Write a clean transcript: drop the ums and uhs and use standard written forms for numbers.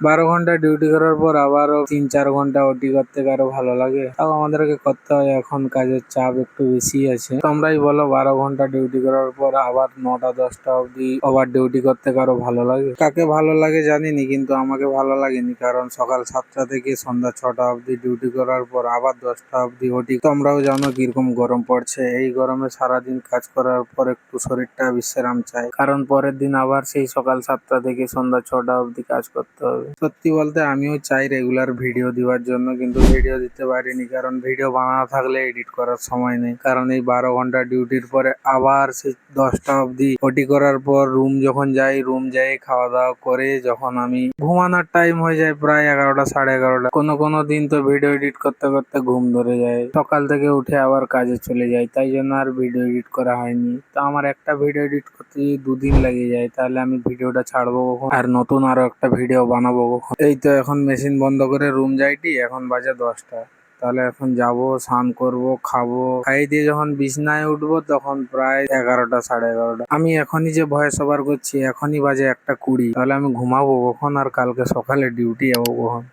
12 ঘন্টা ডিউটি করার পর আবারও 3-4 ঘন্টা ওটি করতে কারো ভালো লাগে? তাও আমাদেরকে করতে হয়, এখন কাজের চাপ একটু বেশি আছে। তোমরাই বলো, 12 ঘন্টা ডিউটি করার পর আবার 9টা-10টা অবধি ওভার ডিউটি করতে কারো ভালো লাগে? কাকে ভালো লাগে জানিনি, কিন্তু আমাকে ভালো লাগেনি। কারণ সকাল 7টা থেকে সন্ধ্যা 6টা অবধি ডিউটি করার পর আবার 10টা অবধি ওটি। তোমরাও জানো কিরকম গরম পড়ছে। এই গরমে সারাদিন কাজ করার পর একটু শরীরটা বিশ্রাম চায়, কারণ পরের দিন আবার সেই সকাল 7টা থেকে সন্ধ্যা 6টা অবধি কাজ করতে হবে। সত্যি বলতে আমিও চাই রেগুলার ভিডিও দেওয়ার জন্য, কিন্তু ভিডিও দিতে পারিনি, কারণ ভিডিও বানানো থাকলে এডিট করার সময় নেই। কারণ এই 12 ঘন্টা ডিউটির পরে আবার সেই 10টা অবধি ওটি করার পর যখন যাই, রুম যাই খাওয়া দাওয়া করে যখন আমি ঘুমানোর টাইম হয়ে যায় প্রায় 11টা, 11:30। কোনো কোনো দিন তো ভিডিও এডিট করতে করতে ঘুম ধরে যায়, সকাল থেকে উঠে আবার কাজে চলে যাই, তাই জন্য আর ভিডিও এডিট করা হয়নি। তো আমার একটা ভিডিও এডিট করতে যদি 2 দিন লেগে যায়, তাহলে আমি ভিডিওটা ছাড়বো কখন আর নতুন আরো একটা ভিডিও বানাবো কখন? এই তো এখন মেশিন বন্ধ করে রুম যাইটি, এখন বাজে 10টা। তাহলে এখন যাবো, স্নান করবো, খাবো, খাই দিয়ে যখন বিছনায় উঠবো তখন প্রায় 11টা, 11:30। আমি এখনই যে ভয়েস ওভার করছি, এখনই বাজে 1টা 20। তাহলে আমি ঘুমাবো কখন আর কালকে সকালে ডিউটি যাবো কখন?